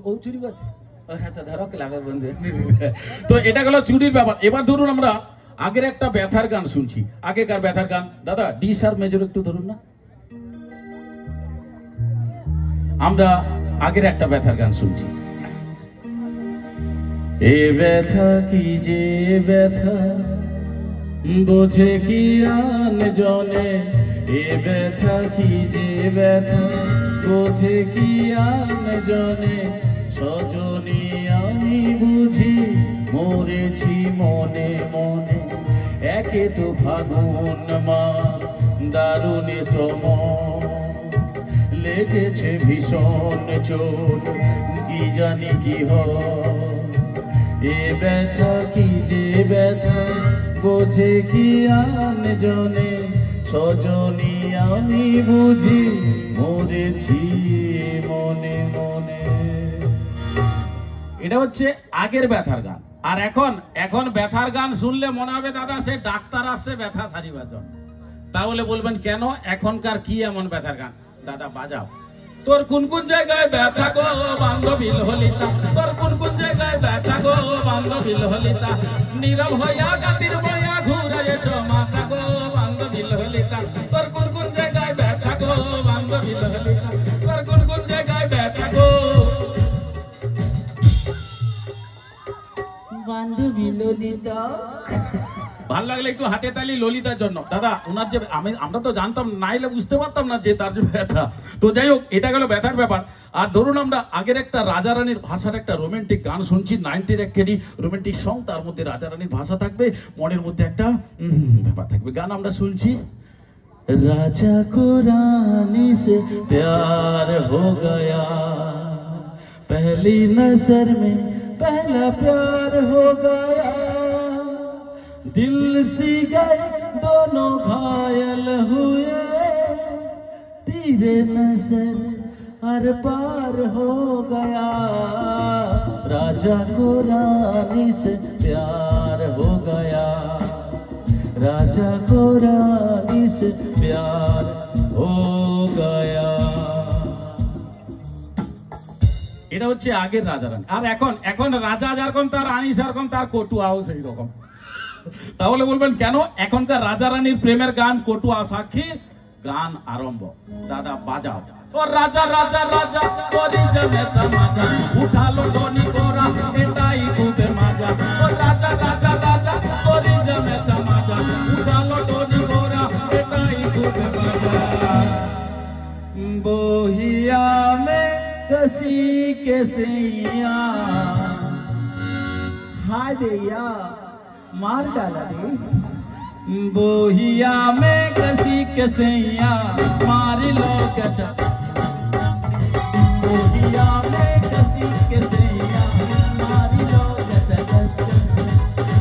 ও চুরি করছে। আচ্ছা ধরো ক্লাবের বন্ধু। তো এটা গেল চুরির ব্যাপার। এবার ধরুন আমরা আগের একটা ব্যথার গান শুনছি। আগেকার ব্যথার গান দাদা ডি সার মেজর একটু ধরুন না। আমরা আগের একটা ব্যথার গান শুনছি। এ ব্যথা কি যে ব্যথা বোঝে কি আন জনে, এ ব্যথা কি যে ব্যথা বোঝে কি আন জনে, সজনী আমি বুঝি মরেছি মনে মনে, একে তো ফাগুন মাস দারুণ শ্রম, লেগেছে ভীষণ চোট কি জানি কি হয়, এ ব্যথা কি যে ব্যথা বোঝে কি আন জনে, সজনী আমি বুঝি মরেছি মনে মনে। এটা হচ্ছে আগের ব্যথার গান। আর এখন ব্যথার গান শুনলে মনে হবে দাদা সে ডাক্তার আসছে ব্যথা সারিবার জন্য। তাহলে বলবেন কেন, এখনকার কি এমন ব্যথার গান? দাদা বাজাও। তোর কোন কোন জায়গায় ব্যথা গো বান্ধবীল হলিতা, তোর কোন কোন জায়গায় ব্যথা গো বান্ধবীল হলিতা, নীরব হইয়া গাতির বইয়া ঘুরাইছ মাথা গো বান্ধবীল হলিতা, তোর কোন কোন জায়গায় ব্যথা গো বান্ধবীল হলিতা, তোর কোন কোন জায়গায় ব্যথা গো বান্ধবী ললিতা। ভাল লাগলে একটু হাতে তালি ললিতার জন্য। দাদা ওনার যে আমরা তো জানতাম নাইলে বুঝতে পারতাম না যে তার যে ব্যথা। তো যাই হোক এটা গেল ব্যথার ব্যাপার। আর ধরুন আমরা আগের একটা রাজা রানীর ভাষার একটা রোমান্টিক গান শুনছি, 90-র একটি রোমান্টিক সং, তার মধ্যে রাজা রানীর ভাষা থাকবে, মনের মধ্যে একটা ব্যাপার থাকবে। গান আমরা শুনছি। রাজা কো রানী সে প্যার হো গয়া, পহলি নজর মে पहला प्यार हो गया, दिल सी गए दोनों घायल हुए, तेरे नजर हर पार हो गया, राजा को रानी से प्यार हो गया, राजा को रानी से प्यार हो गया। এটা হচ্ছে আগের রাজা রানী। আর এখন রাজা যেরকম তার রানী সেরকম তার কটুয়াও সেই রকম। তাহলে বলবেন কেন, এখনকার রাজা রানীর প্রেমের গান কটুয়া সাক্ষী। গান আরম্ভ। দাদা বাজাও। ও রাজা রাজা রাজা তোরি জমে সমাজা, উঠালো ধনী গোরা এটাই খুবে মাজা, ও রাজা রাজা রাজা তোরি জমে সমাজা, উঠালো ধনী গোরা এটাই খুবে মাজা, বহিয়া মে कसी के सैया, हाय दैया मार डाला रे, बोहिया में कसी के सैया मार लो गजा, बोहिया में कसी के सैया मार लो गजा,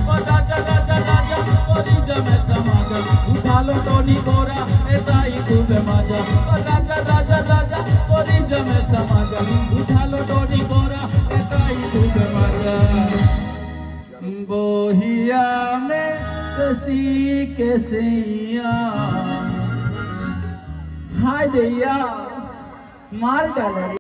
ओ राजा राजा राजा ओरी जमे समाजा, उठा लो टोनी गोरा एताई खूब मजा, ओ राजा राजा राजा ओरी जमे समाजा, उठा लो टोनी गोरा एताई खूब मजा, बोहिया में कसी के सैया, हाय दैया मार डाला रे।